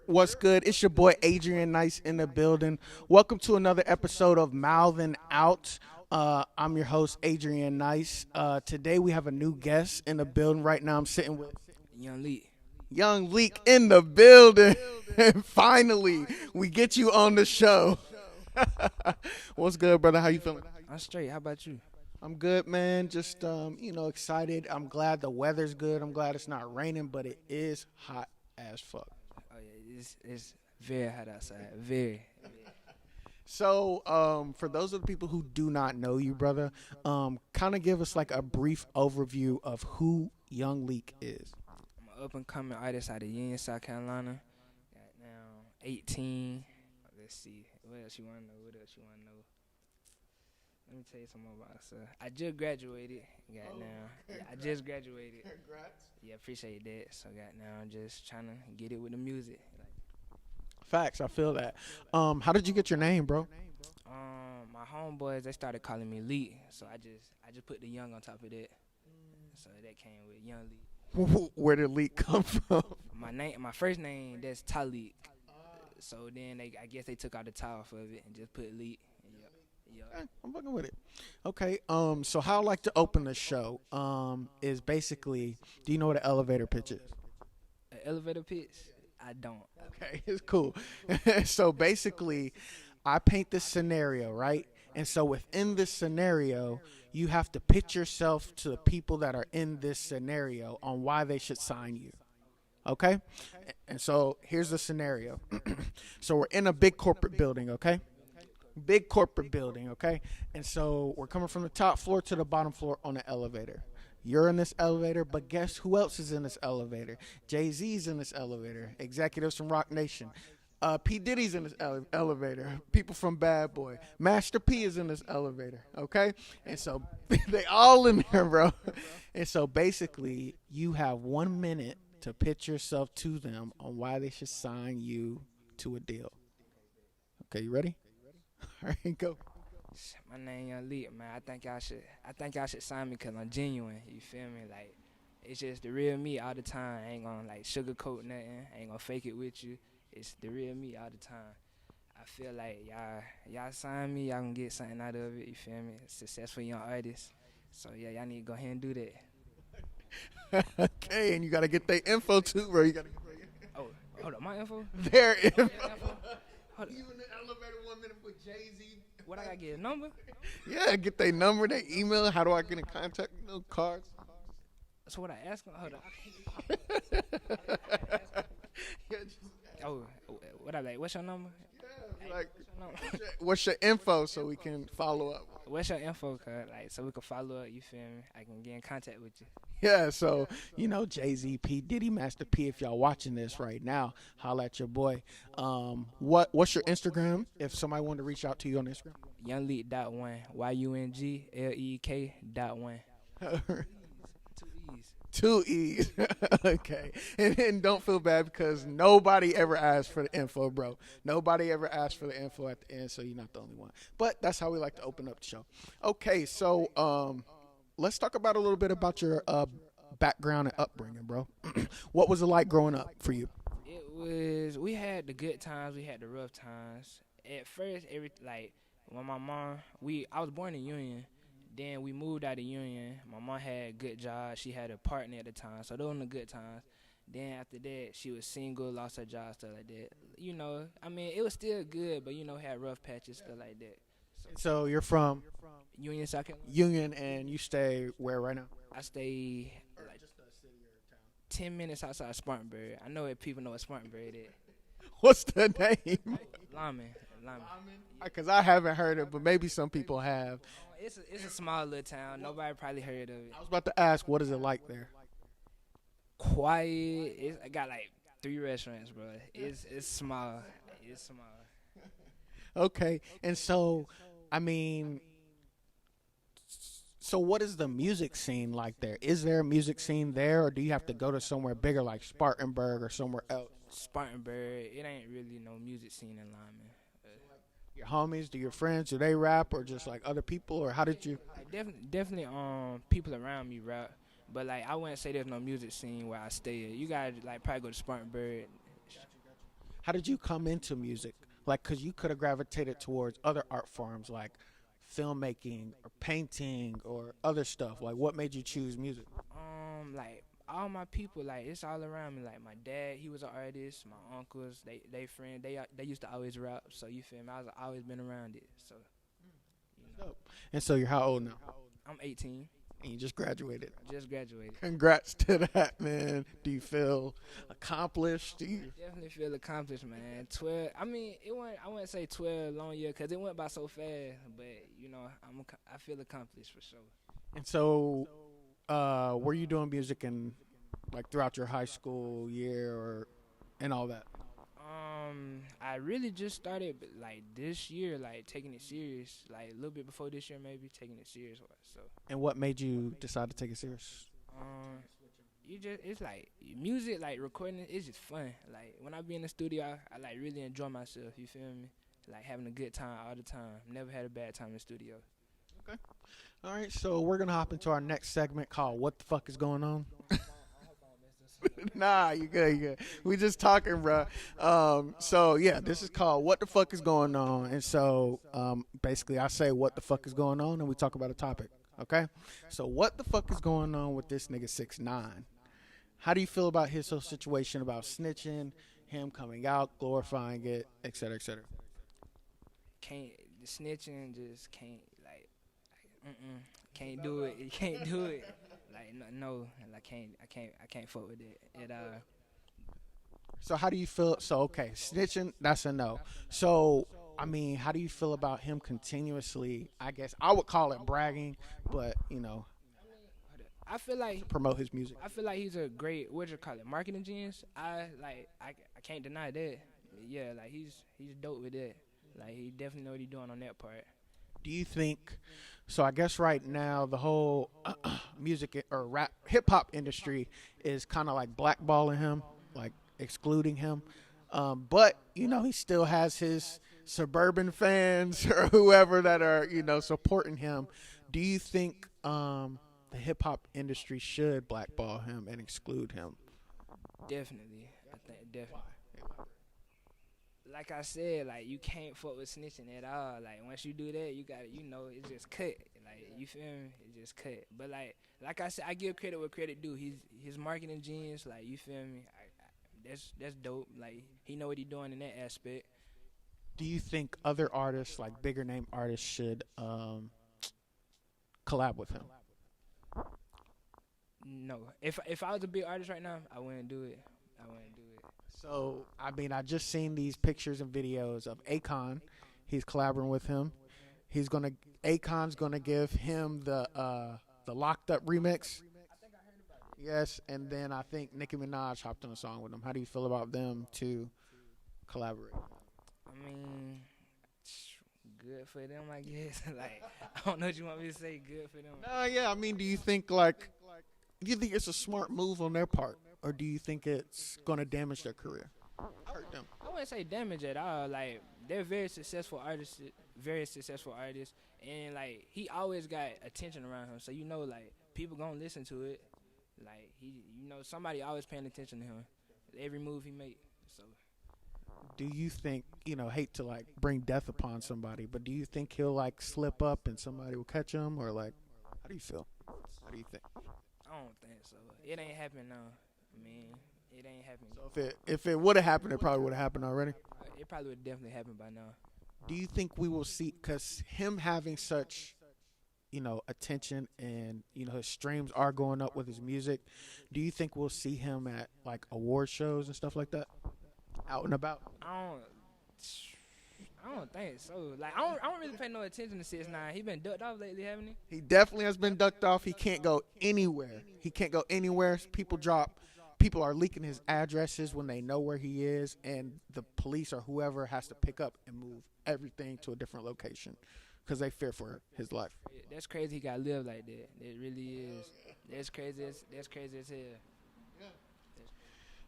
What's good? It's your boy Adrian Nyce in the building. Welcome to another episode of Mouthin Out. I'm your host Adrian Nyce. Today we have a new guest in the building. Right now I'm sitting with Yung Leek. Young Leek in the building. And finally, we get you on the show. What's good, brother? How you feeling? I'm straight. How about you? I'm good, man. Just excited. I'm glad the weather's good. I'm glad it's not raining, but it is hot as fuck. Oh yeah, it's very hot outside. Very. So, for those of the people who do not know you, brother, kind of give us like a brief overview of who Young Leek is. I'm an up and coming artist out of Union, South Carolina. Got now 18. Let's see. What else you want to know? Let me tell you something about myself. I just graduated. I just graduated. Congrats. Yeah, appreciate that. So now I'm just trying to get it with the music. Facts, I feel that. How did you get your name, bro? My homeboys, they started calling me Leek, so I just put the young on top of that. So that came with Young Leek. Where did Leek come from? My first name, that's Talik. So then I guess they took out the tie off of it and just put Leek. Yep. I'm fucking with it. Okay. So how I like to open the show is basically, do you know what an elevator pitch is? An elevator pitch? I don't. Okay, it's cool. So basically, I paint this scenario, right? And so within this scenario, you have to pitch yourself to the people that are in this scenario on why they should sign you. Okay? And so here's the scenario. So we're in a big corporate building, okay? Big corporate building, okay? And so we're coming from the top floor to the bottom floor on the elevator. You're in this elevator, but guess who else is in this elevator? Jay-Z's in this elevator. Executives from Rock Nation. P. Diddy's in this elevator. People from Bad Boy. Master P is in this elevator, okay? And so they all in there, bro. And so basically, you have 1 minute to pitch yourself to them on why they should sign you to a deal. Okay, you ready? All right, go. My name Young Leek, man. I think y'all should sign me because I'm genuine. You feel me? Like, it's just the real me all the time. I ain't gonna like sugarcoat nothing. I ain't gonna fake it with you. It's the real me all the time. I feel like y'all sign me, y'all gonna get something out of it. You feel me? Successful young artist. So yeah, y'all need to go ahead and do that. Okay, and you gotta get their info too, bro. You gotta get their info. Oh, hold up, my info. Their info. Hold up. You in the elevator 1 minute with Jay-Z. What I gotta get a number? Yeah, get their number, their email. How do I get in contact? No cards. So what I ask them? Hold up. Yeah, just, Oh, what I like? What's your number? like, What's your number? what's your info so we can follow up? What's your info card? Like, so we can follow up, you feel me? I can get in contact with you. Yeah, so, Jay-Z, P. Diddy, Master P, if y'all watching this right now, holla at your boy. What's your Instagram if somebody wanted to reach out to you on Instagram? Youngleek.1. YUNGLEEK.1. Two E's. 2 E's. Okay. And don't feel bad because nobody ever asked for the info, bro. Nobody ever asked for the info at the end, so you're not the only one. But that's how we like to open up the show. Okay, so let's talk about a little bit about your background and upbringing, bro. What was it like growing up for you? We had the good times, we had the rough times. At first, when I was born in Union. Then we moved out of Union. My mom had a good job. She had a partner at the time, so those were the good times. Then after that, she was single, lost her job, stuff like that. It was still good, but had rough patches, stuff like that. So you're from Union, South Carolina. Union, and you stay where right now? I stay like 10 minutes outside of Spartanburg. I know if people know what Spartanburg is. What's the name? Lyman. Because I haven't heard it, but maybe some people have. It's a small little town. Nobody probably heard of it. I was about to ask, what is it like there? Quiet. I got like 3 restaurants, bro. It's small. It's small. Okay, and so, so what is the music scene like there? Is there a music scene there, or do you have to go to somewhere bigger like Spartanburg or somewhere else? Spartanburg, it ain't really no music scene in Lyman. Your homies, do your friends, do they rap, or just like other people, or how did you? Definitely, people around me rap, but like I wouldn't say there's no music scene where I stay at. You gotta like probably go to Spartanburg. How did you come into music? Like, cause you could have gravitated towards other art forms like filmmaking or painting or other stuff. Like, what made you choose music? Like all my people, like it's all around me. Like my dad, he was an artist. My uncles, they friend, they used to always rap. So you feel me? I was always been around it. So you know, Dope. And so you're how old now? I'm 18. And you just graduated. Just graduated. Congrats to that, man. Do you feel accomplished? Do you? Definitely feel accomplished, man. 12. I mean, it went. I wouldn't say 12 long year because it went by so fast. But you know, I feel accomplished for sure. And so, were you doing music in like throughout your high school year or and all that? I really just started like this year, like taking it serious. Like a little bit before this year, maybe taking it serious. So, And what made you decide to take it serious? um, it's like music, like recording. It's just fun. Like when I be in the studio, I like really enjoy myself. You feel me? Like having a good time all the time. Never had a bad time in the studio. Okay. All right. So we're gonna hop into our next segment called "What the fuck is going on." Nah, you good, you good. We just talking, bro. So yeah, this is called "What the fuck is going on," and so basically, I say what the fuck is going on, and we talk about a topic. Okay. So what the fuck is going on with this nigga 6ix9ine? How do you feel about his whole situation about snitching, him coming out, glorifying it, et cetera, et cetera? Can't the snitching just can't can't do it. You can't do it. Like no, I can't fuck with it at all. So how do you feel? So okay, snitching, that's a no. So I mean, how do you feel about him continuously? I guess I would call it bragging, but I feel like promote his music. I feel like he's a great what you call it marketing genius. I can't deny that. Yeah, like he's dope with that. Like he definitely know what he's doing on that part. Do you think? So I guess right now the whole music or rap hip hop industry is kind of like blackballing him, like excluding him. But he still has his suburban fans or whoever that are supporting him. Do you think the hip hop industry should blackball him and exclude him? Definitely, I think definitely. Like I said, like you can't fuck with snitching at all. Like once you do that, you got it's just cut. Like you feel me? It just cut. But like I said, I give credit where credit due. His marketing genius. Like you feel me? That's dope. Like he know what he doing in that aspect. Do you think other artists, like bigger name artists, should collab with him? No, if I was a big artist right now, I wouldn't do it. I wouldn't do it. So I mean, I just seen these pictures and videos of Akon. He's collaborating with him. Akon's gonna give him the Locked Up remix. Yes, and then I think Nicki Minaj hopped on a song with him. How do you feel about them to collaborate? I mean, good for them, I guess. Like I don't know what you want me to say. Good for them. Yeah. I mean, do you think it's a smart move on their part, or do you think it's gonna damage their career, hurt them? I wouldn't say damage at all. Like they're very successful artists, and like he always got attention around him. So like people gonna listen to it. Like somebody always paying attention to him, every move he make. So, do you think hate to like bring death upon somebody, but do you think he'll like slip up and somebody will catch him, or like, how do you feel? How do you think? I don't think so. It ain't happening now. I mean, it ain't happening. So if it would have happened, it probably would have happened already. It probably would definitely happen by now. Do you think we will see, because him having such attention and his streams are going up with his music, do you think we'll see him at like award shows and stuff like that, out and about? I don't think so. Like I don't really pay no attention to 6ix9ine. He been ducked off lately, haven't he? He definitely has been ducked off. He can't go anywhere. People are leaking his addresses when they know where he is, and the police or whoever has to pick up and move everything to a different location because they fear for his life. That's crazy. He got to live like that. It really is. That's crazy. That's crazy as hell.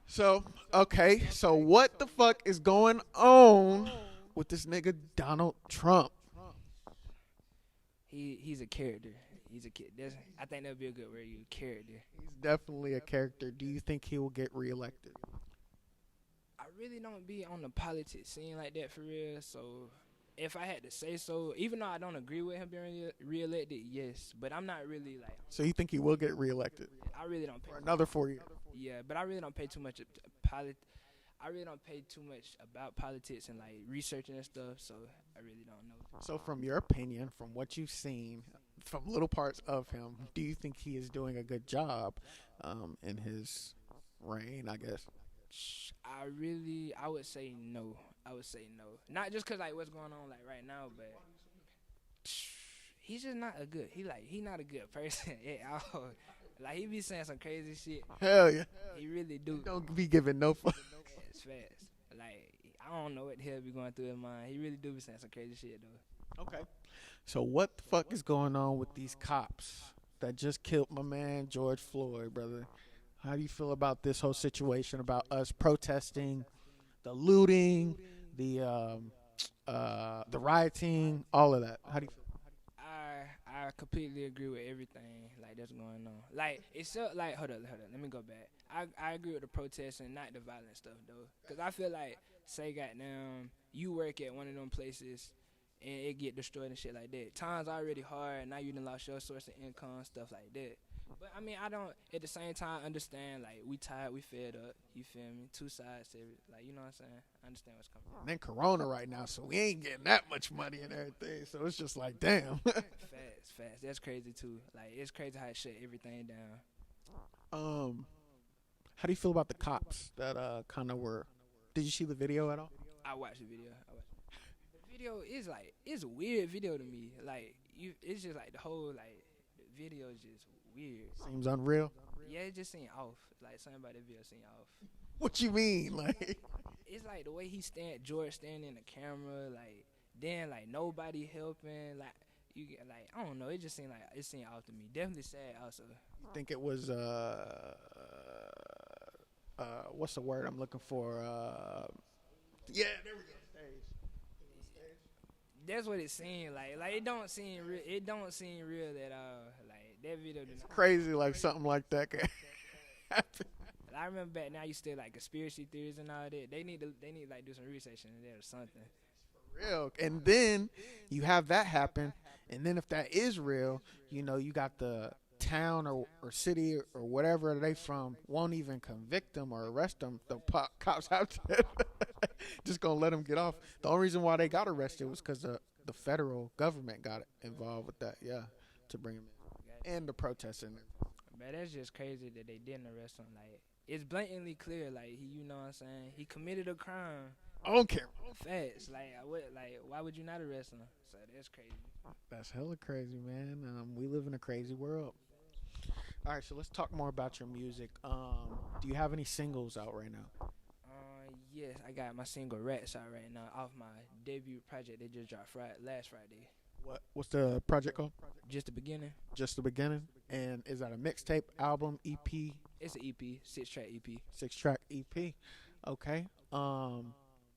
So, okay. So what the fuck is going on with this nigga Donald Trump? He's a character. He's a kid. I think that would be a good word. You character. He's definitely a character. Do you think he will get reelected? I really don't be on the politics scene like that for real. So if I had to say so, even though I don't agree with him being reelected, yes, but I'm not really like. So you think he will get reelected I really don't pay. for another 4 years? Yeah, but I really don't pay too much I really don't pay too much about politics and like researching and stuff. So I really don't know. So from your opinion, from what you've seen, from little parts of him, do you think he is doing a good job in his reign, I guess? I would say no. I would say no. Not just cause like what's going on like right now, but he's just not a good. He not a good person at all. Like he be saying some crazy shit. Hell yeah. He really do. Don't be giving no fuck. It's fast. Like I don't know what the hell be going through his mind. He really do be saying some crazy shit though. Okay. So what the fuck is going on with these cops that just killed my man George Floyd, brother? How do you feel about this whole situation, about us protesting, the looting, the rioting, all of that? How do you feel? I completely agree with everything like that's going on. Like it's so, like hold up, let me go back. I agree with the protests and not the violent stuff though, cause I feel like say goddamn you work at one of them places and it get destroyed and shit like that. Times already hard, now you done lost your source of income, stuff like that. But I mean, I don't at the same time understand like we tired, we fed up. You feel me? Two sides to it, like you know what I'm saying. I understand what's coming. And then Corona right now, so we ain't getting that much money and everything. So it's just like, damn. Fast. That's crazy too. Like it's crazy how it shut everything down. How do you feel about the cops that kind of were? Did you see the video at all? I watched the video. The video is like it's a weird video to me. Like it's just like the whole like the video is just weird. Seems unreal. Yeah, it just seemed off. Like something about the video seemed off. What you mean, like? It's like the way George standing in the camera, like then like nobody helping, like you get like I don't know. It just seemed off to me. Definitely sad also. You think it was what's the word I'm looking for? Yeah, there we go. That's what it seemed like. Like it don't seem real. It don't seem real at all. Like that video. It's crazy, like something like that could happen. I remember back now. You still like conspiracy theories and all that. They need like do some research in there or something. For real. And then you have that happen, and then if that is real, you know, you got the town or city or whatever they from won't even convict them or arrest them. The cops have to just gonna let them get off. The only reason why they got arrested was because the federal government got involved with that. Yeah, to bring them in and the protesting. Man, that's just crazy that they didn't arrest him. Like it's blatantly clear. Like you know what I'm saying? He committed a crime. I don't care. Fast. Like why would you not arrest him? So that's crazy. That's hella crazy, man. We live in a crazy world. All right, so let's talk more about your music. Do you have any singles out right now? Yes, I got my single Rats out right now off my debut project that just dropped last Friday. What's the project called? Just the Beginning. Just the Beginning. And is that a mixtape, album, EP? It's an EP, 6-track EP. 6-track EP. Okay.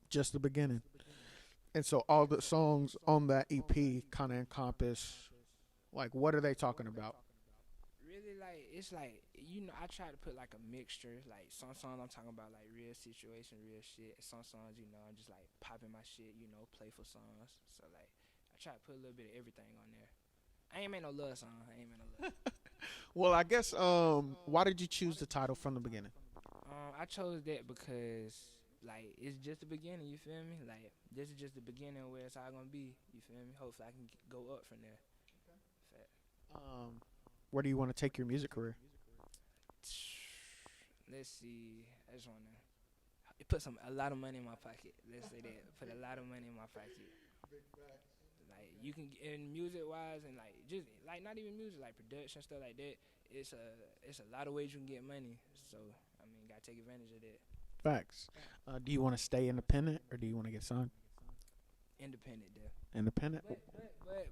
Just the Beginning. And so all the songs on that EP kind of encompass, like, what are they talking about? Really, like, it's like, you know, I try to put, like, a mixture. Like, some songs I'm talking about, like, real situation, real shit. And some songs, you know, I'm just, like, popping my shit, you know, playful songs. So, like, I try to put a little bit of everything on there. I ain't made no love song. Well, I guess, why did you choose the title From the Beginning? I chose that because, like, it's just the beginning, you feel me? Like, this is just the beginning where it's all gonna be, you feel me? Hopefully I can go up from there. Where do you want to take your music career? Let's see. I just wanna put a lot of money in my pocket. Let's say that. Put a lot of money in my pocket. Like you can in music wise and like just like not even music, like production stuff like that. It's a lot of ways you can get money. So I mean, gotta take advantage of that. Facts. Do you want to stay independent or do you want to get signed? Independent, though. Independent.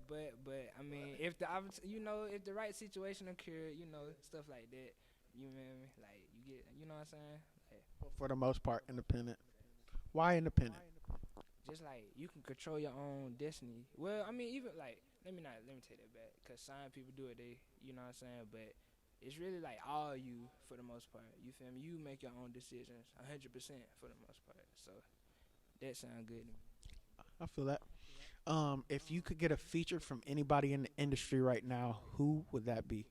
But I mean, if the right situation occurred, you know, stuff like that, you know what I mean? Like you get, you know what I'm saying? Like, For the most part, independent. Why independent? Just like you can control your own destiny. Well, I mean, even like let me take that back, cause signed people do it. You know what I'm saying? But it's really like all you for the most part. You feel me? You make your own decisions 100% for the most part. So that sound good to me. I feel that. If you could get a feature from anybody in the industry right now, who would that be?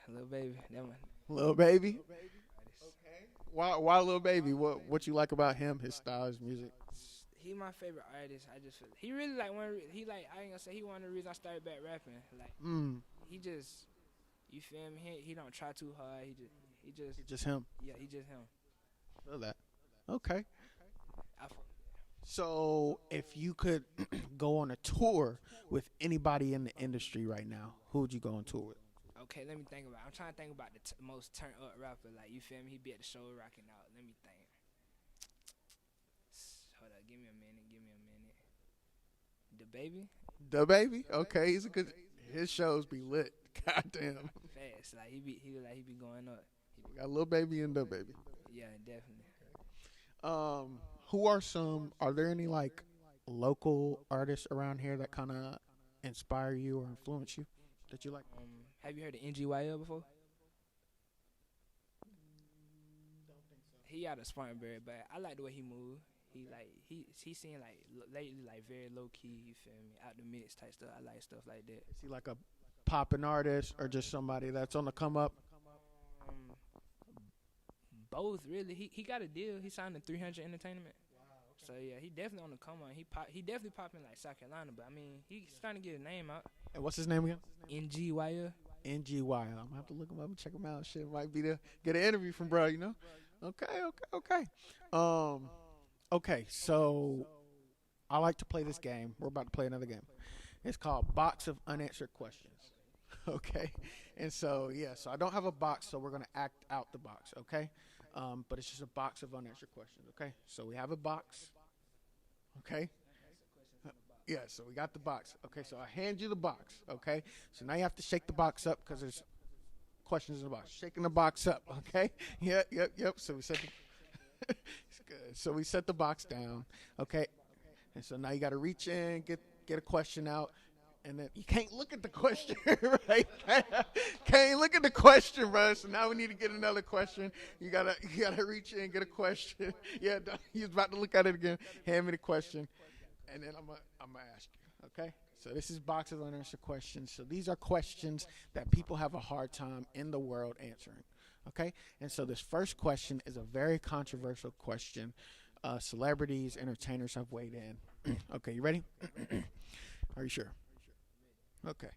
Little baby, that one. Lil Baby. Artist. Why Lil Baby? What you like about him? His style, his music. He my favorite artist. I just feel he really like one. He like I ain't gonna say he one of the reasons I started back rapping. Like Mm, he just you feel me? He don't try too hard. He just just him. yeah he just him. Feel that. Okay. I fuck So if you could go on a tour with anybody in the industry right now, who would you go on tour with? Okay, let me think about. I'm trying to think about the most turn up rapper. Like you feel me? He be at the show rocking out. Let me think. Hold up, give me a minute. Give me a minute. The baby, The Baby. Okay, he's a good. His shows be lit. Goddamn. fast. Like he be going up. We got Lil Baby and The Baby. Yeah, definitely. Who are some? Are there any like local artists around here that kind of inspire you or influence you that you like? Have you heard of NGYL before? He out of Spartanburg, but I like the way he move. He seem like lately like very low key. You feel me? Out the mix type stuff. I like stuff like that. Is he like a popping artist or just somebody that's on the come up? Um, Both really. He got a deal. He signed to 300 Entertainment. So yeah, he definitely on the come on. He definitely popping like South Carolina, but I mean he's starting to get a name out. And what's his name again? NGYL. NGY. I'm gonna have to look him up and check him out. Shit might be to get an interview from bro. You know? Okay. Okay. So I like to play this game. We're about to play another game. It's called Box of Unanswered Questions. Okay. And so yeah. So I don't have a box, so we're gonna act out the box. Okay. But it's just a box of unanswered questions. Okay. So we have a box. Okay. Yeah, so we got the box. Okay, so I hand you the box. Okay, so now you have to shake the box up because there's questions in the box. Shaking the box up. Okay. Yep. So we set the it's good. So we set the box down. Okay, and so now you got to reach in, get a question out, and then you can't look at the question, right? Can't look at the question, bro. So now we need to get another question. You gotta reach in, get a question. Yeah, he's about to look at it again. Hand me the question. And then I'm gonna ask you, okay? So this is box of unanswered questions. So these are questions that people have a hard time in the world answering, okay? And so this first question is a very controversial question. Celebrities, entertainers have weighed in. Okay, you ready? Are you sure? Okay.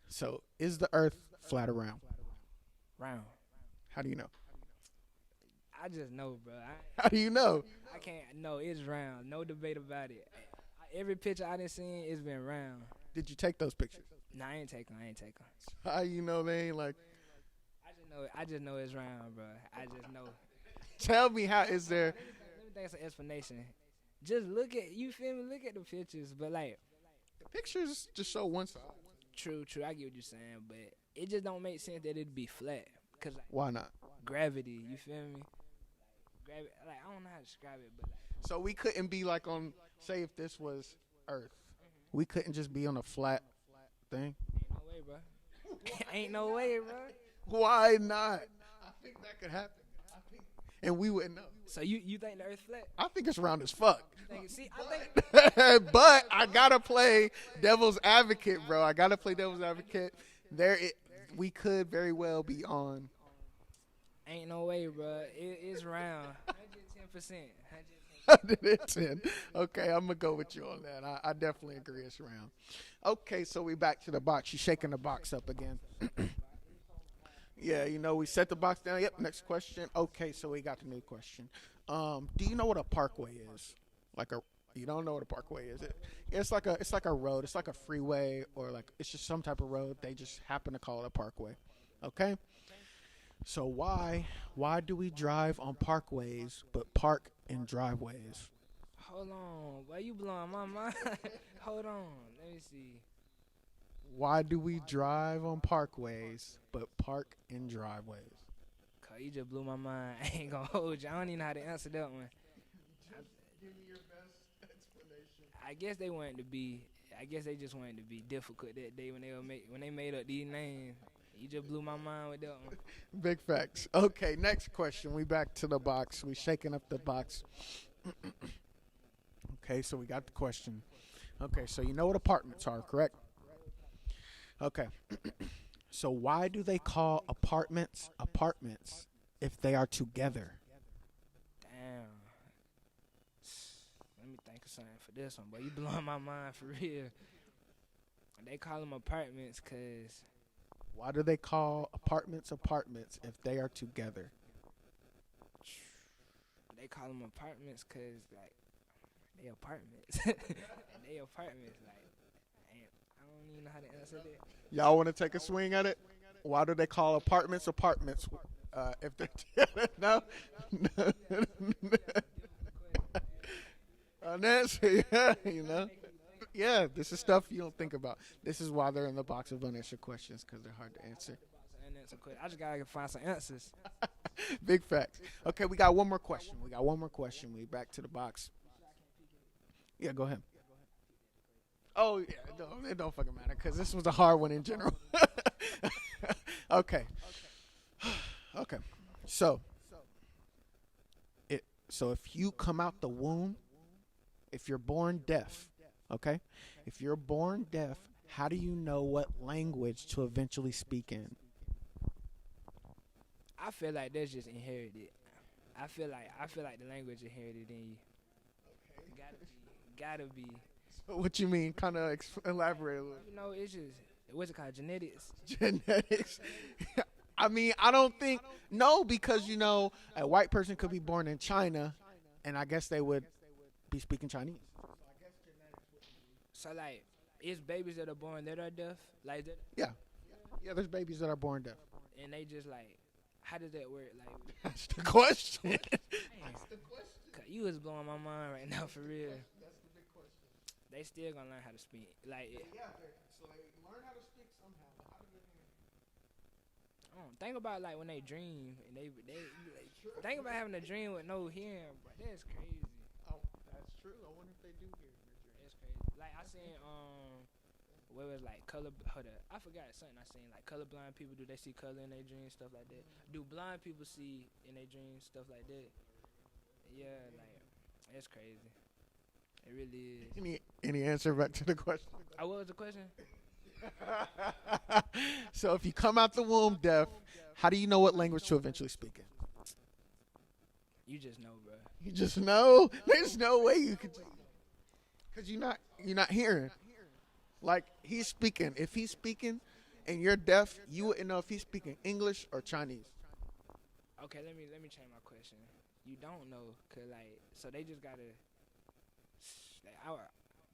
So is the Earth flat or round? Round. How do you know? I just know, bro. How do you know? I can't. No, it's round. No debate about it. Every picture I done seen, it's been round. Did you take those pictures? Nah, I ain't take 'em. How you know they ain't like? I just know it's round, bro. I just know. Tell me how is there? Let me think of some explanation. Just look at you. Feel me? Look at the pictures, but like. The pictures just show one side. True. I get what you're saying, but it just don't make sense that it'd be flat. Cause like, Why not? gravity, you feel me? Gravity, like I don't know how to describe it, but like, So we couldn't be like on, say if this was Earth, we couldn't just be on a flat thing. ain't no way, bro. Ain't no way, bro. Why not? I think that could happen. And we wouldn't know. So you think the Earth flat? I think it's round as fuck. See, I think But I gotta play devil's advocate, bro. I gotta play devil's advocate. We could very well be on. ain't no way, bro. It's round. 110%. 110. Okay, I'm gonna go with you on that. I definitely agree it's round. Okay, so we back to the box. You shaking the box up again. Yeah, we set the box down. Yep, next question. Okay, so we got the new question. Do you know what a parkway is? You don't know what a parkway is? It's like a road. It's like a freeway or like it's just some type of road. They just happen to call it a parkway. Okay? So why do we drive on parkways but park in driveways? Hold on. Why you blowing my mind? Hold on. Let me see. Why do we drive on parkways but park in driveways? Cause you just blew my mind. I ain't gonna hold you. I don't even know how to answer that one. Give me your best explanation. I guess they wanted to be. I guess they just wanted to be difficult that day when they made up these names. You just blew my mind with that one. Big facts. Okay, next question. We back to the box. We shaking up the box. Okay, so we got the question. Okay, so you know what apartments are, correct? Okay. So why do they call apartments apartments if they are together? Damn. Let me think of something for this one, but you blowing my mind for real. They call them apartments because Why do they call apartments apartments if they are together? they call them apartments because, like, they apartments. They apartments. Like, I don't even know how to answer that. Y'all want to take a swing at it? Why do they call apartments apartments if they're together? No? An answer, yeah, you know? Yeah, this is stuff you don't think about. This is why they're in the box of unanswered questions, because they're hard to answer. I just gotta find some answers. Big facts. Okay, we got one more question. We back to the box. Yeah, go ahead. Oh, yeah, it don't fucking matter, because this was a hard one in general. Okay. Okay. So if you come out the womb, if you're born deaf, okay? If you're born deaf, how do you know what language to eventually speak in? I feel like that's just inherited. I feel like the language inherited in you. Gotta be. So what you mean? Kind of elaborate a little. You know, it's just what's it called? Genetics. Genetics. I mean, I don't think no, because you know, a white person could be born in China, and I guess they would be speaking Chinese. So like, it's babies that are born that are deaf, like that, Yeah, there's babies that are born deaf. and they just like, how does that work? Like, That's the question. dang, 'cause you was blowing my mind right now for real. That's the big question. They still gonna learn how to speak. Like, so they learn how to speak somehow. How do they think about like when they dream and they like, think about having a dream with no hearing, but that's crazy. Oh, that's true. I wonder if they do hear in their dreams. That's crazy. Like I seen what was like color. Hold up, I forgot something I seen. Like colorblind people, do they see color in their dreams, stuff like that? Do blind people see in their dreams, stuff like that? Yeah, like that's crazy. It really is. Any answer back to the question? Oh, what was the question? So if you come out the womb deaf, how do you know what language to eventually speak in? You just know, bro. You just know. There's no way you could, because you're not hearing. Like he's speaking. If he's speaking, and you're deaf, you wouldn't know if he's speaking English or Chinese. Okay, let me change my question. You don't know, cause like, so they just gotta,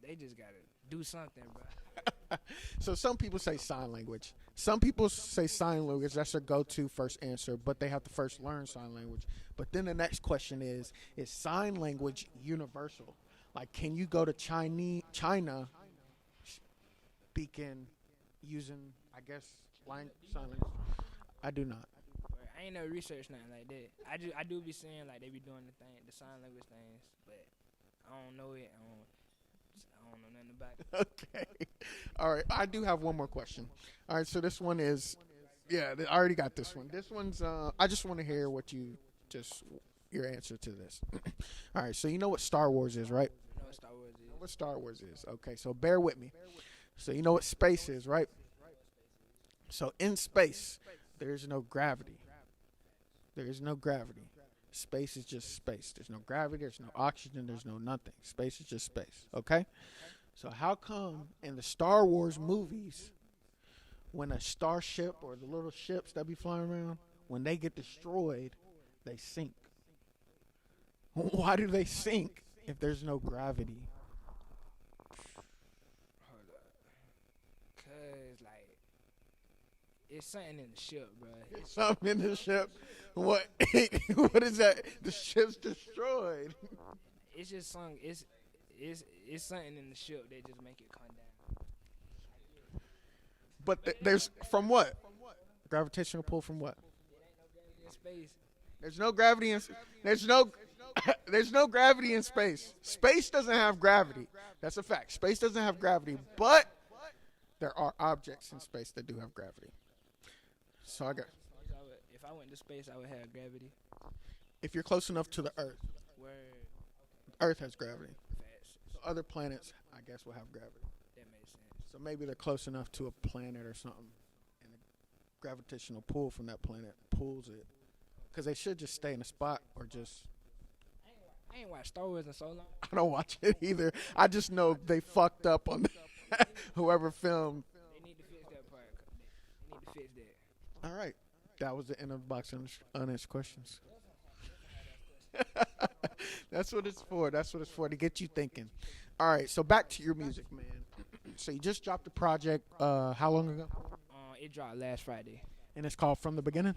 they just gotta do something, bro. So some people say sign language. Some people say sign language. That's their go-to first answer, but they have to first learn sign language. But then the next question is sign language universal? Like, can you go to China speaking using, I guess, sign language? I do not. I ain't never researched nothing like that. I do be seeing like they be doing the sign language things, but I don't know it. I don't know nothing about it. Okay. All right. I do have one more question. All right. So this one is, I already got this one. This one's, I just want to hear your answer to this. All right. So you know what Star Wars is, right? You know what Star Wars is? You know what Star Wars is. Okay. So bear with me. So you know what space is, right? So in space, there's no gravity. There is no gravity. Space is just space. There's no gravity. There's no oxygen. There's no nothing. Space is just space. Okay? So how come in the Star Wars movies, when a starship or the little ships that be flying around, when they get destroyed, they sink? Why do they sink if there's no gravity? Hold up. Cause like, it's something in the ship, bro. It's something in the ship. What? What is that? The ship's destroyed. It's just something. It's something in the ship that just make it come down. But there's from what? Gravitational pull from what? In space. There's no gravity in. There's no gravity in space. Space doesn't have gravity. That's a fact. Space doesn't have gravity, but there are objects in space that do have gravity. So I got. If I went to space, I would have gravity. If you're close enough to the Earth, Word. Earth has gravity. Facts. So other planets, I guess, will have gravity. That makes sense. So maybe they're close enough to a planet or something, and the gravitational pull from that planet pulls it. Because they should just stay in a spot or just. I ain't watched Star Wars in so long. I don't watch it either. I just know they fucked up on whoever filmed. They need to fix that part. They need to fix that. All right. That was the end of box unanswered questions. That's what it's for. That's what it's for, to get you thinking. All right. So back to your music, man. So you just dropped a project how long ago? It dropped last Friday. And it's called From the Beginning?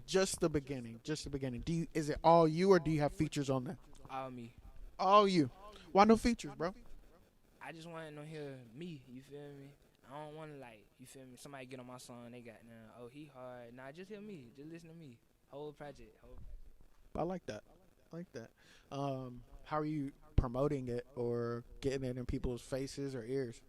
Just the beginning. Just the beginning. Is it all you, or do you have features on there? All me. All you. Why no features, bro? I just want to hear me. You feel me? I don't want to, like, you feel me? Somebody get on my song, they got now. Oh, he hard. Nah, just hear me. Just listen to me. Whole project. I like that. I like that. How are you promoting it or getting it in people's faces or ears?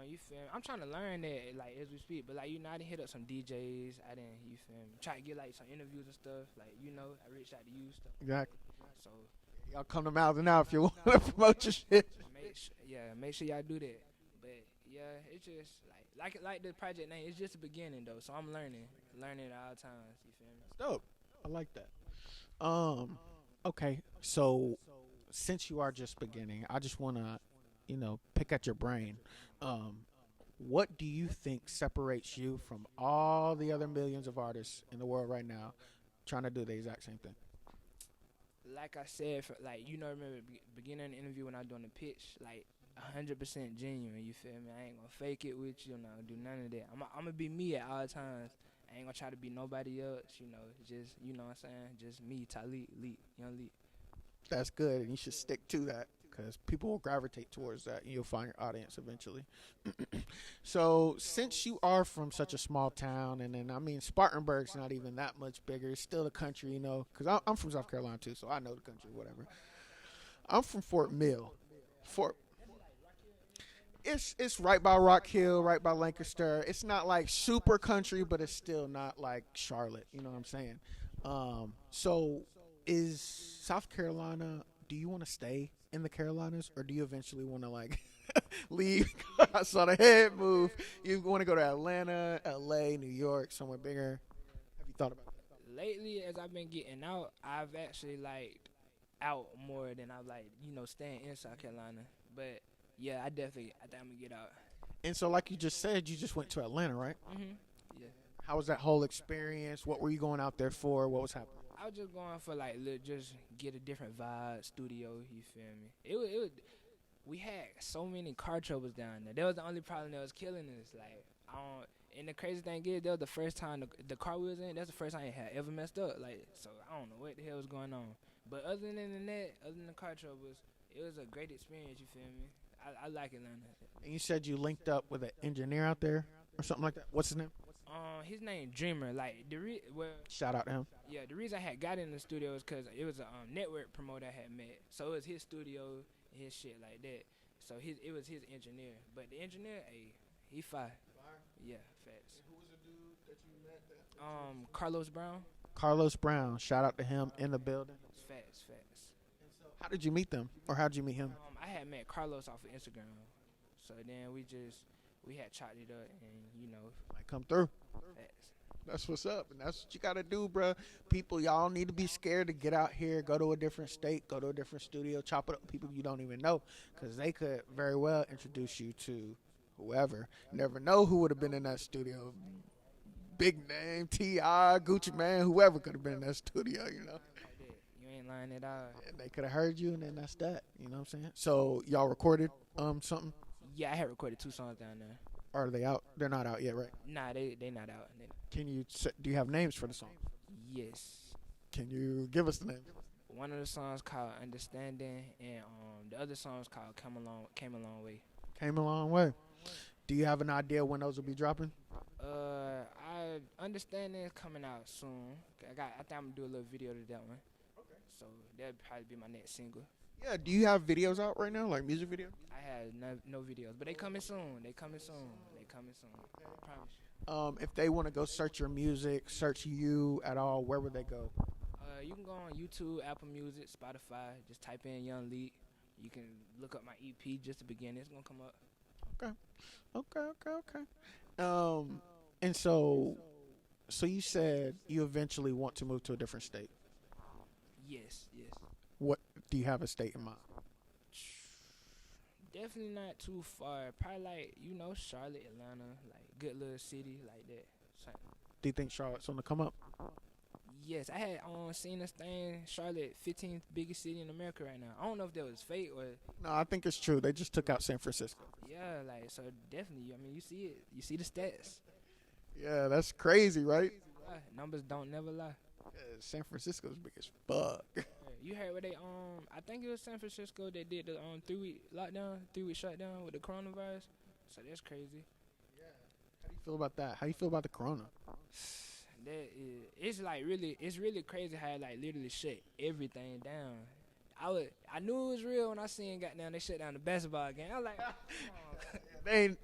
You feel me? I'm trying to learn that, like, as we speak. But, like, you know, I didn't hit up some DJs. I didn't, you feel me? Try to get, like, some interviews and stuff. Like, you know, I reached out to you stuff. Exactly. So, Y'all come to Mouthin now if you want to promote your shit. make sure y'all do that. But, yeah, it's just, like the project name, it's just the beginning, though. So, I'm learning at all times. You feel me? Dope. I like that. Okay. So, since you are just beginning, I just want to, pick at your brain. What do you think separates you from all the other millions of artists in the world right now trying to do the exact same thing? Like I said, remember beginning of the interview when I was doing the pitch, like 100% genuine. You feel me? I ain't gonna fake it with you. Do none of that. I'm gonna be me at all times. I ain't gonna try to be nobody else. Just what I'm saying, just me, Talib, Yung Leek. That's good, and you should stick to that, because people will gravitate towards that, and you'll find your audience eventually. So, since you are from such a small town, and then, Spartanburg's not even that much bigger. It's still the country, because I'm from South Carolina, too, so I know the country, whatever. I'm from Fort Mill. It's right by Rock Hill, right by Lancaster. It's not, like, super country, but it's still not, like, Charlotte. You know what I'm saying? So, is South Carolina, do you want to stay in the Carolinas, or do you eventually want to, like, leave? I saw the head move. You want to go to Atlanta, LA, New York, somewhere bigger? Have you thought about that? Lately, as I've been getting out, I've actually liked out more than I've staying in South Carolina. But yeah, I think I'm gonna get out. And so, like you just said, you just went to Atlanta, right? Yeah. How was that whole experience? What were you going out there for? What was happening? I was just going for just get a different vibe, studio. You feel me? It was. We had so many car troubles down there. That was the only problem that was killing us. Like, and the crazy thing is, that was the first time the car we was in. That's the first time it had ever messed up. Like, so I don't know what the hell was going on. But other than that, other than the car troubles, it was a great experience. You feel me? I like Atlanta. And you said you linked up with an engineer out there or something like that. What's his name? His name Dreamer. Like shout out to him. Yeah, the reason I had got in the studio is because it was a network promoter I had met. So it was his studio, his shit like that. So it was his engineer. But the engineer, he fire. Yeah, facts. And who was the dude that you met? Carlos Brown. Carlos Brown. Shout out to him in the building. Facts. And so how did you meet them, or how did you meet him? I had met Carlos off of Instagram. So then we had chopped it up, and Like, come through. facts. That's what's up, and that's what you gotta do, bro. People, y'all need to be scared to get out here, go to a different state, go to a different studio, chop it up with people you don't even know, because they could very well introduce you to whoever. You never know who would have been in that studio. Big name, T.I., Gucci Man, whoever could have been in that studio, Like that. You ain't lying at all. And they could have heard you, and then that's that. You know what I'm saying? So y'all recorded something? Yeah, I had recorded 2 songs down there. Are they out? They're not out yet, right? Nah, they not out. Do you have names for the song? Yes. Can you give us the name? One of the songs called Understanding, and the other song's called Came a Long Way. Came a long way. Do you have an idea when those will be dropping? I Understanding is coming out soon. I think I'm gonna do a little video to that one. Okay. So that'll probably be my next single. Yeah. Do you have videos out right now, like music videos? I had no videos, but they coming soon. I promise. If they want to go search your music, search you at all, where would they go? You can go on YouTube, Apple Music, Spotify. Just type in Yung Leek. You can look up my EP just to begin. It's gonna come up. Okay, okay, okay, okay. Um, and so you said you eventually want to move to a different state. Yes, yes. What do you have a state in mind? Definitely not too far. Probably like Charlotte, Atlanta, like good little city like that. So, Do you think Charlotte's on the come up? yes, I had seen this thing. Charlotte, 15th biggest city in America right now. I don't know if that was fake or No, I think it's true. They just took out San Francisco. yeah, like so definitely. I mean, you see it. You see the stats. Yeah, that's crazy, right? Numbers don't never lie. Yeah, San Francisco's big as fuck. You heard what they I think it was San Francisco that did the 3-week lockdown, 3-week shutdown with the coronavirus. So that's crazy. How do you feel about that? How do you feel about the corona? It's really crazy how it like literally shut everything down. I knew it was real when I seen goddamn they shut down the basketball game. I was like, oh, They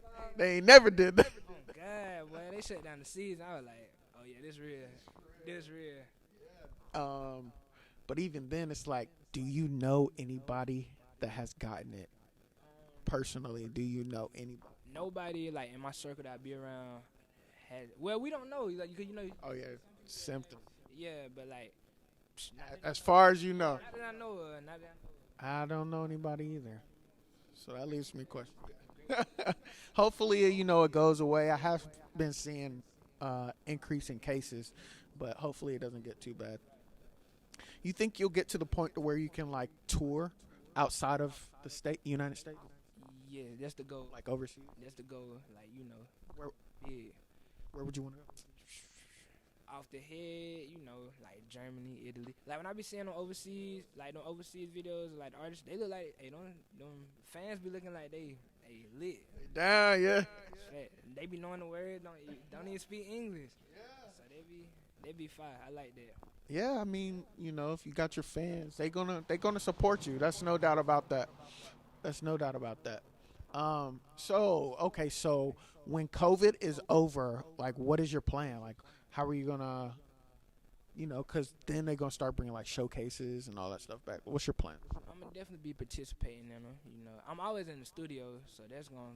ain't never did that. oh God, boy, they shut down the season. I was like, oh yeah, this real, this real. But even then, it's like, do you know anybody that has gotten it personally? Do you know anybody? Nobody like in my circle that I be around had. Well, we don't know, like you know. Oh yeah, symptoms. Yeah, but like, As far as you know, not that I know of, not that I know I don't know anybody either. So that leaves me questioning. Hopefully, it goes away. I have been seeing increase in cases, but hopefully it doesn't get too bad. You think you'll get to the point to where you can like tour outside of the United States, of. Yeah, that's the goal. like overseas? That's the goal. Like Where yeah. Where would you want to go? Off the head, like Germany, Italy. Like when I be seeing them overseas, like them overseas videos, like the artists, they look like, hey, them fans be looking like they lit. Down, yeah. Fat. They be knowing the words, don't even speak English. So they be fire. I like that. Yeah, I mean, if you got your fans, they gonna support you. That's no doubt about that. That's no doubt about that. So when COVID is over, like, what is your plan? Like, how are you gonna, because then they're gonna start bringing like showcases and all that stuff back. What's your plan? I'm gonna definitely be participating in them. I'm always in the studio, so that's gonna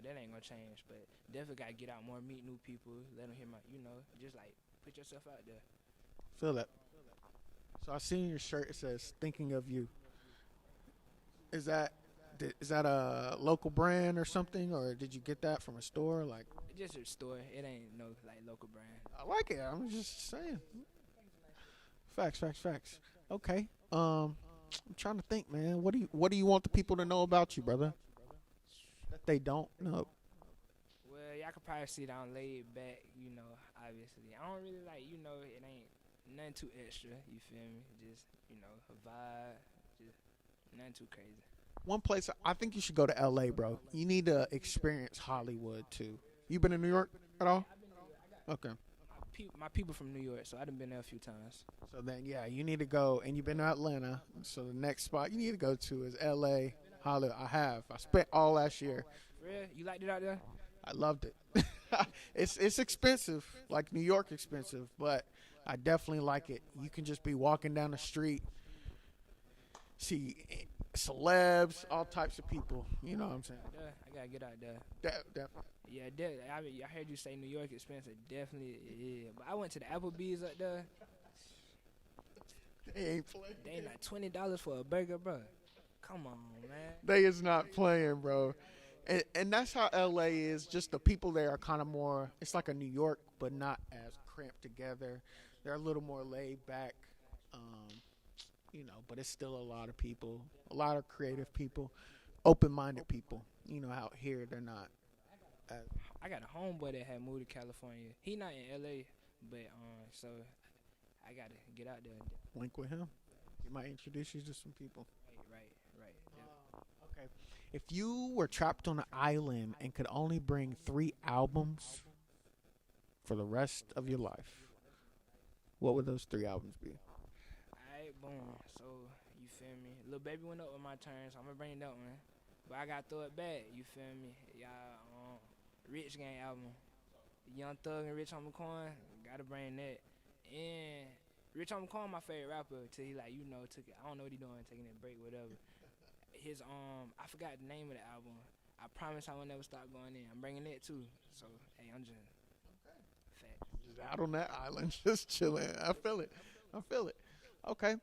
that ain't gonna change. But definitely gotta get out more, meet new people, let them hear my, just like put yourself out there. Feel that. So I see in your shirt it says "Thinking of You." Is that a local brand or something, or did you get that from a store? Like, Just a store. It ain't no like local brand. I like it. I'm just saying. Facts. Okay. I'm trying to think, man. What do you want the people to know about you, brother? That they don't know. Well, y'all could probably see that I'm laid back, obviously. I don't really like, it ain't nothing too extra, you feel me? Just, a vibe, just nothing too crazy. One place I think you should go to LA, bro. You need to experience Hollywood too. You been in New York at all? Okay. My people from New York, so I done been there a few times. So then, yeah, you need to go, and you've been to Atlanta. So the next spot you need to go to is L.A. Hollywood. I have. I spent all last year. For real? You liked it out there? I loved it. It's expensive, like New York expensive, but I definitely like it. You can just be walking down the street, see celebs, all types of people. You know what I'm saying? I gotta get out there. Definitely. Yeah, I heard you say New York expensive. Definitely, yeah. But I went to the Applebee's up there. They ain't playing. They ain't like $20 for a burger, bro. Come on, man. They is not playing, bro. And that's how LA is. Just the people there are kind of more. It's like a New York, but not as cramped together. They're a little more laid back, But it's still a lot of people, a lot of creative people, open-minded people. Out here they're not. I got a homeboy that had moved to California. He not in LA, but so I gotta get out there. Link with him. He might introduce you to some people. Right. Yeah. Okay. If you were trapped on an island and could only bring 3 albums for the rest of your life, what would those 3 albums be? Alright, boom. So you feel me? Lil Baby went up with my turn, so I'm gonna bring that one. But I gotta throw it back. You feel me? Y'all, Rich Gang album. Young Thug and Rich Homie Coin, gotta bring that. And Rich Homie Coin, my favorite rapper, till he like took it. I don't know what he doing, taking that break, whatever. His I forgot the name of the album. I promise I will never stop going in. I'm bringing that too. So hey, I'm just fat. Just out on that island, just chilling. I feel it. I feel it. Okay.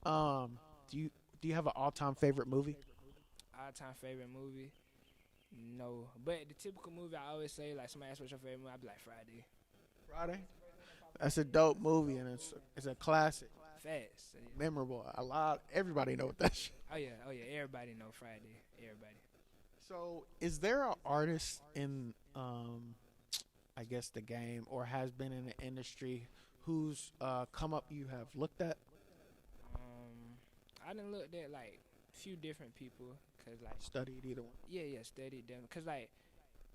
Um, do you have an all time favorite movie? All time favorite movie? No, but the typical movie I always say, like somebody asks what's your favorite movie, I be like Friday. Friday. That's a dope movie, and it's a classic, Fast. memorable. Everybody know what that shit. Oh yeah. Everybody know Friday. Everybody. So, is there an artist in I guess the game or has been in the industry who's come up you have looked at, I done looked at like few different people, cause like studied either one? yeah, studied them, cause like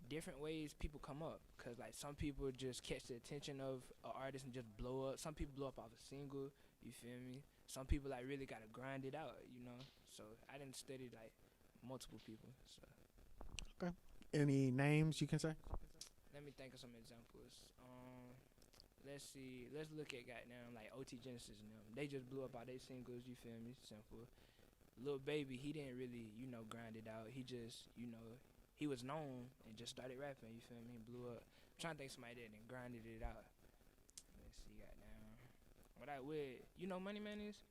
different ways people come up, cause like some people just catch the attention of an artist and just blow up. Some people blow up off a single. You feel me? Some people like really gotta grind it out, you know. So I didn't study like multiple people. So Okay. Any names you can say? let me think of some examples. Let's see. Let's look at goddamn like OT Genesis and them. They just blew up all their singles. You feel me? Simple. Lil Baby, he didn't really, grind it out. He just, he was known and just started rapping. You feel me? And blew up. I'm trying to think of somebody that and grinded it out. Let's see, goddamn. What I would, Money Man is?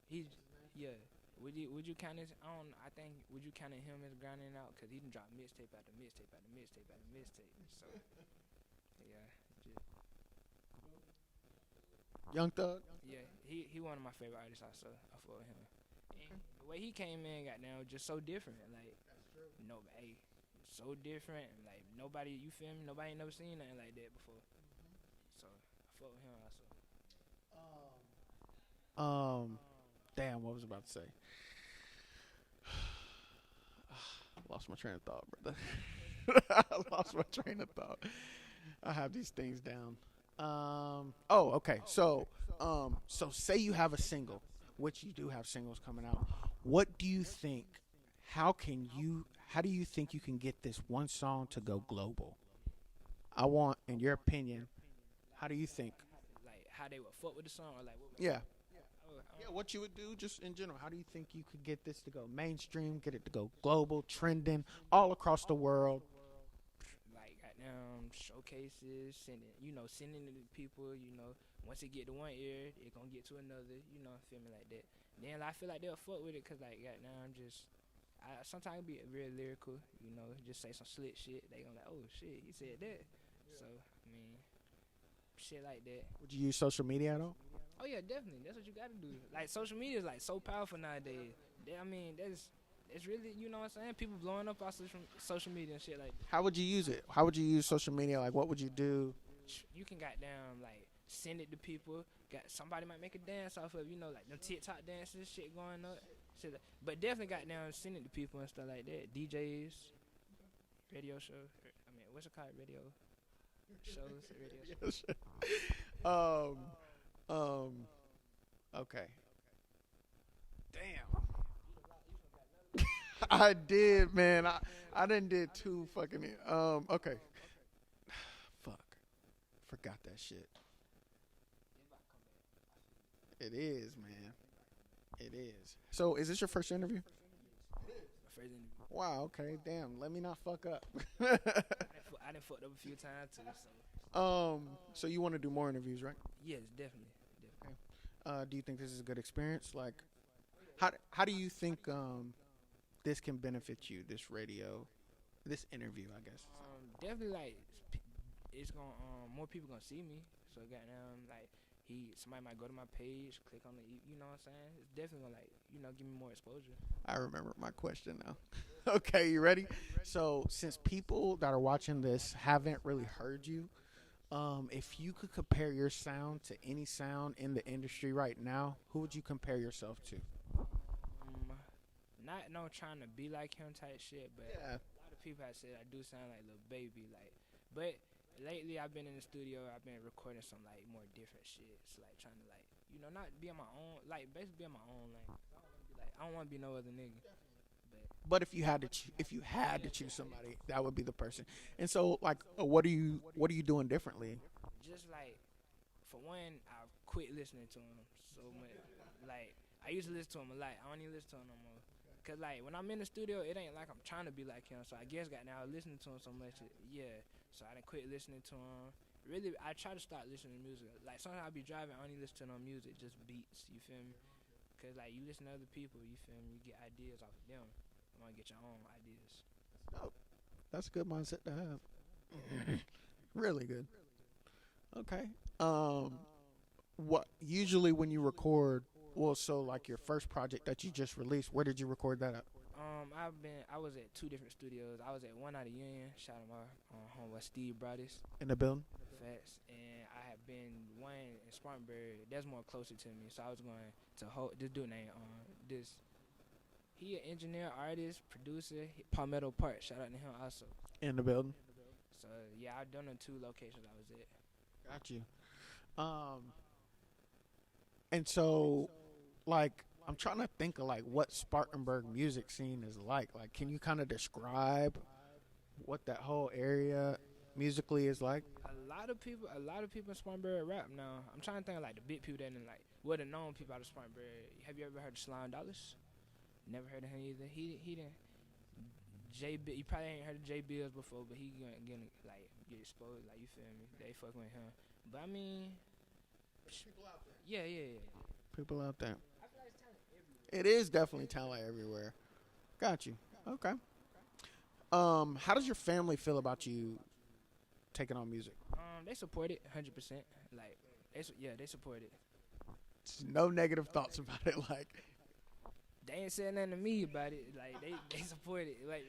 He's, yeah. Would you count his? I think would you count him as grinding out? Cause he done dropped mixtape after mixtape after mixtape after mixtape. So yeah, just, Young Thug. yeah. He one of my favorite artists. Also, I fuck with him. And the way he came in, goddamn, just so different. Like nobody, so different. Like nobody, you feel me? Nobody ain't never seen nothing like that before. So I fuck with him also. Damn, what was I about to say? I lost my train of thought, brother. I lost my train of thought. I have these things down. Okay. So say you have a single, which you do have singles coming out. What do you think? How do you think you can get this one song to go global? I want, in your opinion, how do you think? Like how they would fuck with the song, or like what? Yeah. Oh, Yeah, what you would do just in general. How do you think you could get this to go mainstream, get it to go global, trending all across the world? like goddamn showcases, sending it to people. Once it get to one ear, it gonna get to another. Feel me like that. Then I feel like they'll fuck with it, cause like goddamn, I sometimes be real lyrical. Just say some slick shit. They gonna like, oh shit, he said that. So I mean, shit like that. Would you use social media at all? Oh yeah, definitely. That's what you gotta do. Like social media is like so powerful nowadays. I mean, it's really, what I'm saying. People blowing up off social media and shit like that. How would you use it? How would you use social media? Like, what would you do? You can goddamn like send it to people. Got somebody might make a dance off of, like them TikTok dances, shit going up. Shit but definitely goddamn send it to people and stuff like that. DJs, radio show. I mean, what's it called? Radio shows, radio shows. Okay. Damn. I did, man. I didn't did two fucking. Okay. Fuck. Forgot that shit. It is, man. It is. So, is this your first interview? First interview. Wow. Okay. Damn. Let me not fuck up. I done fucked up a few times too. So So you want to do more interviews, right? yes, definitely. Do you think this is a good experience? Like, how do you think this can benefit you? This interview, I guess. Definitely like it's gonna more people gonna see me. So goddamn like somebody might go to my page, click on the, you know what I'm saying? It's definitely gonna like give me more exposure. I remember my question now. Okay, you ready? So since people that are watching this haven't really heard you, if you could compare your sound to any sound in the industry right now, who would you compare yourself to? Not trying to be like him type shit, but Yeah. a lot of people have said I do sound like Lil Baby, like. But lately I've been in the studio, I've been recording some like more different shit, so like trying to like not be on my own, like basically be on my own lane. I don't want to be no other nigga. But But if you had to choose somebody, that would be the person. And so, like, what are you doing differently? just like for one, I quit listening to him so much. Like I used to listen to him a lot. I don't even listen to him no more. Cause like when I'm in the studio, it ain't like I'm trying to be like him. So I guess got now listening to him so much, yeah. So I done quit listening to him. Really, I try to start listening to music. Like sometimes I be driving, I only listen to no music, just beats. You feel me? Cause like you listen to other people, you feel me? You get ideas off of them. You wanna get your own ideas. Oh, that's a good mindset to have. Really good. Okay. Um, what usually when you record? Well, so like your first project that you just released, where did you record that at? I was at two different studios. I was at one out of Union, shout out my homeboy Steve Broadus, In the building. Fats, and I have been one in Spartanburg. That's more closer to me, so I was going to this dude named this. He an engineer, artist, producer, Palmetto Park. Shout out to him also. In the building. So yeah, I done the two locations I was at. Got you. Um, and so like I'm trying to think of like what Spartanburg music scene is like. Like, can you kind of describe what that whole area musically is like? A lot of people in Spartanburg rap now. I'm trying to think of like the big people that in like what the known people out of Spartanburg. Have you ever heard of Slime Dollars? Never heard of him either. He didn't. You probably ain't heard of J Bills before, but he gonna like get exposed. Like you feel me? They fucking with him. But I mean, yeah, yeah, yeah. People out there. It is definitely talent everywhere. Got you. Okay. How does your family feel about you taking on music? They support it 100%. Like, they support it. No negative thoughts about it. Like, They ain't saying nothing to me about it. Like, they support it. Like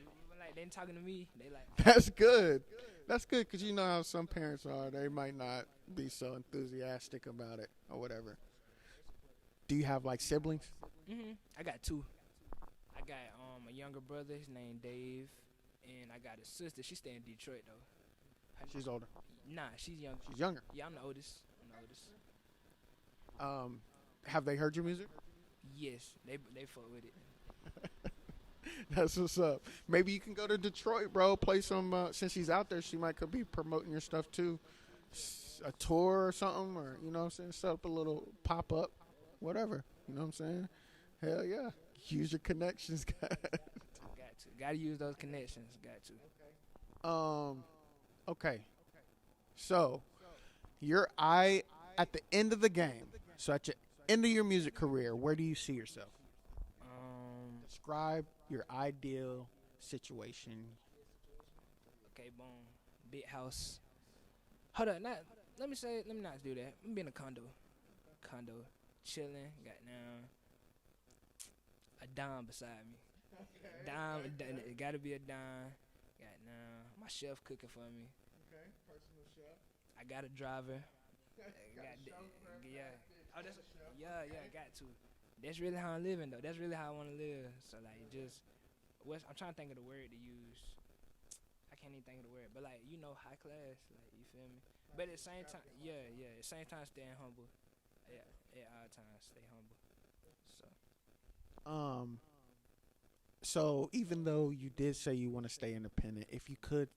they ain't talking to me. They like, that's good. That's good because you know how some parents are. They might not be so enthusiastic about it or whatever. Do you have like siblings? I got two. I got a younger brother. His name Dave, and I got a sister. She stay in Detroit though. She's older. Nah, she's younger. She's younger. Yeah, I'm the oldest. I'm the oldest. Have they heard your music? Yes, they fuck with it. That's what's up. Maybe you can go to Detroit, bro. Play some. Since she's out there, she might could be promoting your stuff too. A tour or something, or you know what I'm saying. Set up a little pop up, whatever. You know what I'm saying. Hell yeah. Use your connections, guys. Got to use those connections. Got to. Okay. So, at the end of the game. So at the end of your music career, where do you see yourself? Describe your ideal situation. Okay, boom. Big house. Hold up, let me not do that. I'm being a condo. Chilling, got now a dime beside me. Dime, it gotta be a dime. Got now my chef cooking for me. Okay, personal chef. I got a driver. Yeah. Oh, got to. That's really how I'm living though. That's really how I want to live. So like, I'm trying to think of the word to use. I can't even think of the word, but like high class. Like you feel me? But at the same time, at the same time, staying humble. Yeah, at all times, stay humble. So. So even though you did say you want to stay independent, if you could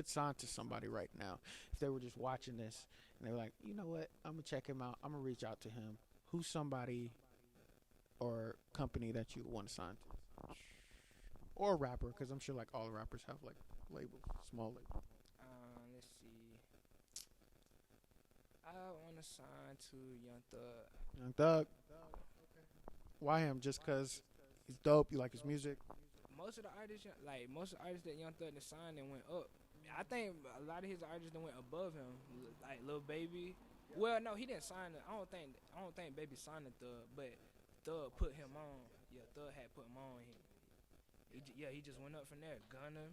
sign to somebody right now, if they were just watching this and they were like, you know what, I'm gonna check him out, I'm gonna reach out to him. Who's somebody or company that you want to sign to, or a rapper? Because I'm sure like all the rappers have like labels, small labels. Let's see. I want to sign to Young Thug. Young Thug. Why him? Just because he's dope. You like his music. Most of the artists that Young Thug signed and went up. I think a lot of his artists that went above him, like Lil Baby. Well, no, he didn't sign it. I don't think Baby signed the Thug, but Thug put him on. Yeah, Thug had put him on. He just went up from there. Gunna,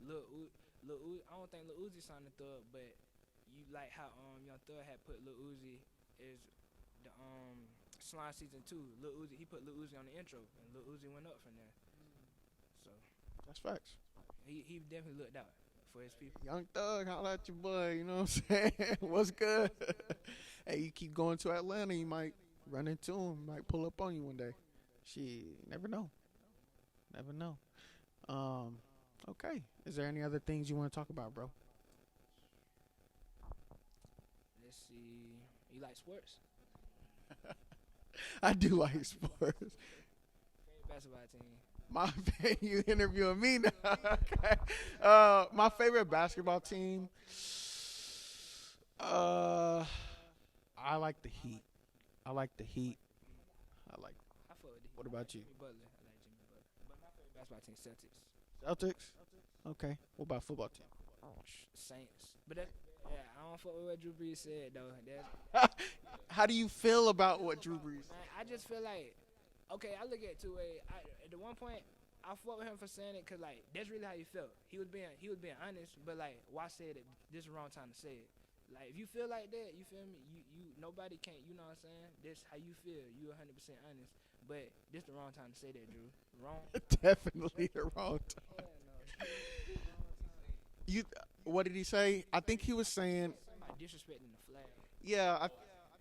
Lil Uzi. I don't think Lil Uzi signed the Thug, but you like how Young Thug had put Lil Uzi is the Slime season 2. Lil Uzi, he put Lil Uzi on the intro, and Lil Uzi went up from there. So that's facts. He definitely looked out for his people. Young Thug, holla at your boy. You know what I'm saying? What's good? Hey, you keep going to Atlanta, you might run into him. Might pull up on you one day. She never know. Never know. Um, okay. Is there any other things you want to talk about, bro? Let's see. You like sports? I do like sports. Favorite basketball team? My you interviewing me now? Okay. My favorite basketball team. Uh, I like the Heat. I like the Heat. I like. I fuck with the What Heat. I like about you? Jimmy Butler. I like Jimmy Butler. But my favorite basketball team Celtics. Celtics. Okay. What about football team? Saints. But that, yeah, I don't fuck with what Drew Brees said though. How do you feel about what Drew Brees? Man, I just feel like, okay, I look at it two ways. At the one point, I fought with him for saying it because like that's really how he felt. He was being honest, but like why said it? This is the wrong time to say it. Like if you feel like that, you feel me? You nobody can't. You know what I'm saying? That's how you feel. You 100% honest. But this the wrong time to say that, Drew. Wrong. Definitely the wrong time. Hell no. You. What did he say? I think he was saying. Somebody disrespecting the flag. Yeah.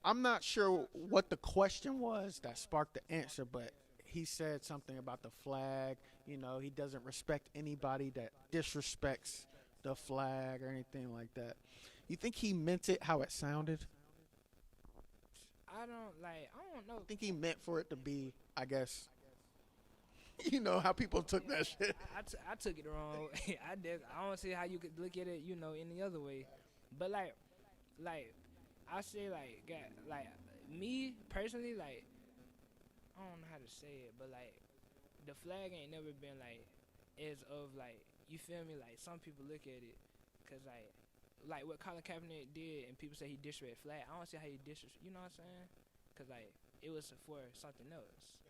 I'm not sure what the question was that sparked the answer, but he said something about the flag. You know, he doesn't respect anybody that disrespects the flag or anything like that. You think he meant it how it sounded? I don't know. I think he meant for it to be, I guess. You know how people took that shit. I took it the wrong way. I don't see how you could look at it, any other way. But like I say like me personally, like I don't know how to say it, but like the flag ain't never been like as of like you feel me. Like some people look at it, cause like what Colin Kaepernick did, and people say he disrespect flag. I don't see how he disrespect. You know what I'm saying? Cause like it was for something else.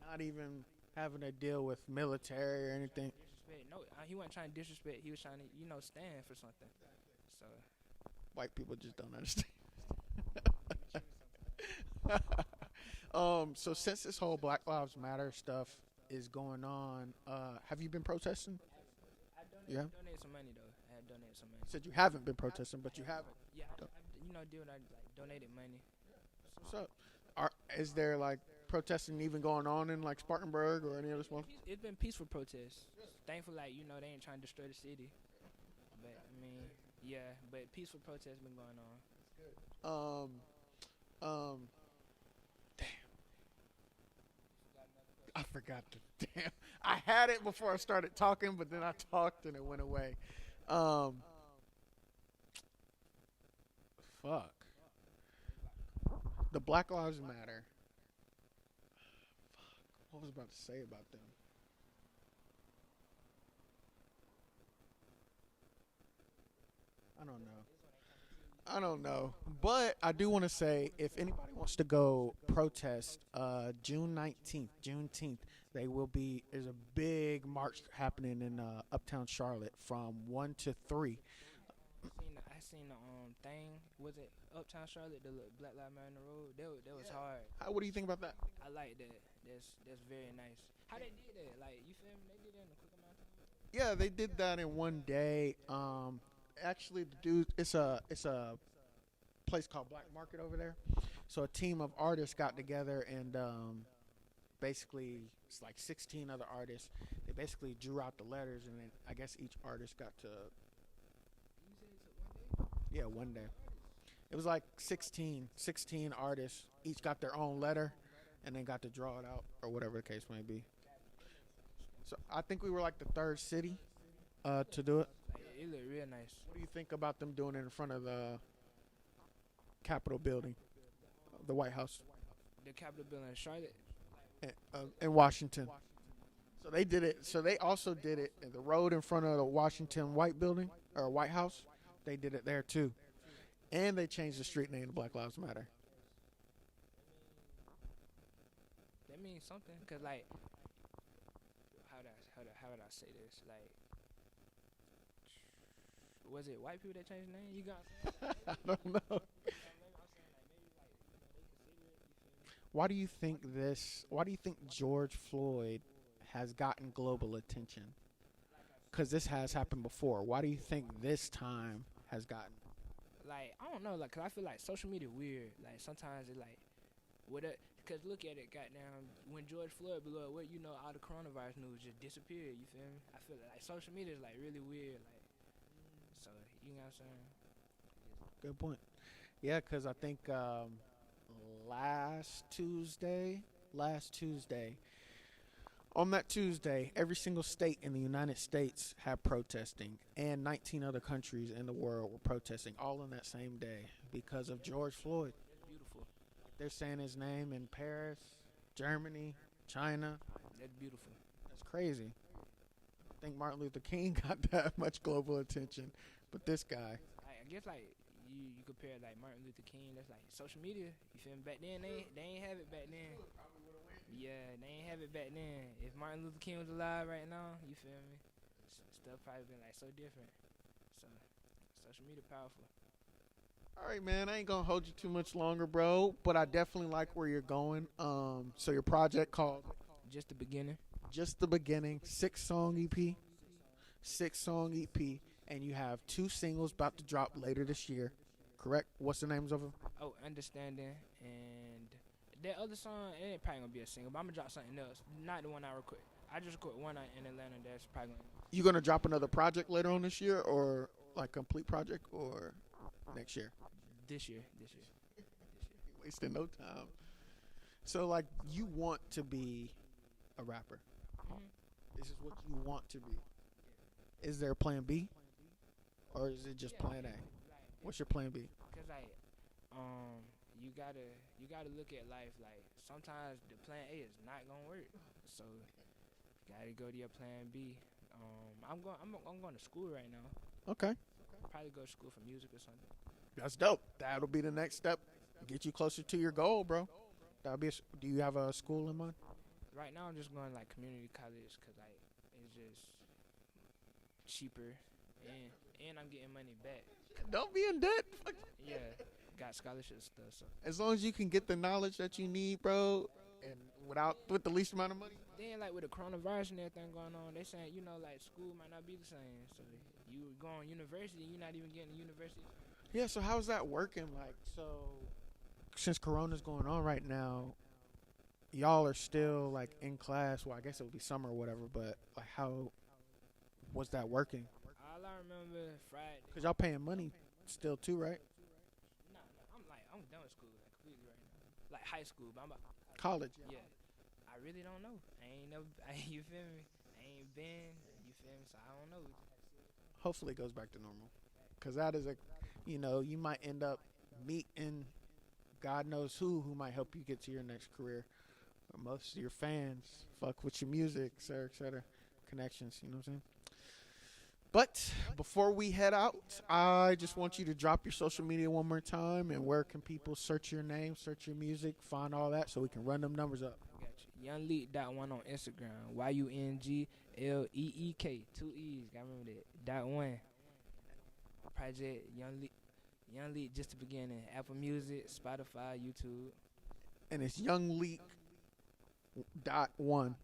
Not even having to deal with military or anything. Disrespect. No, he wasn't trying to disrespect. He was trying to stand for something. So White people just don't understand. So since this whole Black Lives Matter stuff is going on, have you been protesting? Yeah. I donated some money though. I had donated some money. You said you haven't been protesting, but you haven't. Yeah, I donated money. What's up? Is there like protesting even going on in like Spartanburg or any other small? It's been peaceful protests. Thankful, like they ain't trying to destroy the city. But I mean, yeah, but peaceful protests been going on. Damn. I forgot to. Damn. I had it before I started talking, but then I talked and it went away. Fuck. The Black Lives Matter. Fuck. What was I about to say about them? I don't know. But I do want to say if anybody wants to go protest June 19th, Juneteenth, there's a big march happening in uptown Charlotte from 1 to 3. I seen the thing. Was it Uptown Charlotte? The little Black Lives Matter in the road. That was hard. What do you think about that? I like that. That's very nice. How they did that? Like you feel me? They did that in a quick amount of time. Yeah, they did that in one day. Actually, the dude, it's a place called Black Market over there. So a team of artists got together and basically it's like 16 other artists. They basically drew out the letters and then I guess each artist got to. You said it took 1 day. Yeah, one day. It was like 16 artists. Each got their own letter and then got to draw it out or whatever the case may be. So I think we were like the third city to do it. It looked real nice. What do you think about them doing it in front of the Capitol building, the White House? The Capitol building in Charlotte. In Washington. So they did it. So they also did it in the road in front of the Washington White Building or White House. They did it there too, and they changed the street name to Black Lives Matter. That means something, cause like, how would I say this? Like, was it white people that changed the name? You got? I don't know. Why do you think this? Why do you think George Floyd has gotten global attention? Because this has happened before. Why do you think this time has gotten? Like I don't know, like 'cause I feel like social media weird. Like sometimes it like Cause look at it, goddamn. When George Floyd blew up, what all the coronavirus news just disappeared. You feel me? I feel like social media is like really weird. Like, so you know what I'm saying? Good point. Yeah, because I think last Tuesday, on that Tuesday, every single state in the United States had protesting, and 19 other countries in the world were protesting all on that same day because of George Floyd. That's beautiful. They're saying his name in Paris, Germany, China. That's beautiful. That's crazy. I think Martin Luther King got that much global attention, but this guy. I guess like you compare like Martin Luther King. That's like social media. You feel me? Back then they ain't have it back then. Yeah, they ain't have it back then. If Martin Luther King was alive right now, you feel me? Stuff probably been like so different. So social media powerful. All right, man. I ain't gonna hold you too much longer, bro. But I definitely like where you're going. So your project called Just the beginning. Just the Beginning, 6-song EP, 6-song EP, and you have 2 singles about to drop later this year. Correct? What's the names of them? Oh, Understanding and that other song. It ain't probably gonna be a single, but I'm gonna drop something else. Not the one I record. I just recorded one in Atlanta. That's probably gonna. You gonna drop another project later on this year, or like complete project, or next year? This year. Wasting no time. So like, you want to be a rapper. Mm-hmm. This is what you want to be. Is there a plan B, or is it just plan A? What's your plan B? Cause like, you gotta look at life like sometimes the plan A is not gonna work. So gotta go to your plan B. I'm going to school right now. Okay, Probably go to school for music or something. that's dope. That'll be the next step. Get you closer to your goal, bro. That'll be. Do you have a school in mind? Right now I'm just going like community college cause like it's just cheaper and I'm getting money back. Don't be in debt. Yeah, got scholarship stuff. So As long as you can get the knowledge that you need, bro, and with the least amount of money. then like with the coronavirus and everything going on, they saying like school might not be the same. So you go on university, you're not even getting a university. Yeah. So how's that working? Like, so since Corona's going on right now, y'all are still like in class. Well, I guess it would be summer or whatever. But like, how was that working? All I remember Friday. Cause y'all paying money still too, right? Nah, I'm done with school like completely right now. Like high school, but I'm about College. yeah. I really don't know. I ain't never. You feel me? I ain't been. You feel me? So I don't know. Hopefully it goes back to normal. Cause that is you might end up meeting God knows who might help you get to your next career. Or most of your fans fuck with your music, et cetera, et cetera. Connections, you know what I'm saying? But before we head out, I just want you to drop your social media one more time, and where can people search your name, search your music, find all that so we can run them numbers up. Got you. Young Leek .1 on Instagram. YUNGLEEK. 2 E's. Gotta remember that. .1. Project Young Leek. Young Leek Just the Beginning. Apple Music, Spotify, YouTube. And it's Yung Leek .1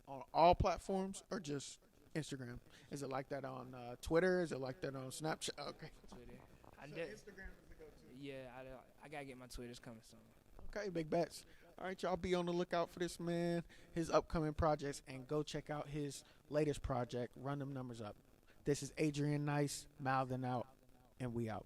on all platforms or just Instagram? Is it like that on Twitter? Is it like that on Snapchat? Okay. Twitter. Instagram is the go-to. Yeah, I gotta get my Twitters coming soon. Okay, big bets. All right, y'all be on the lookout for this man, his upcoming projects, and go check out his latest project, Run Them Numbers Up. This is Adrian Nyce, Mouthin out, and we out.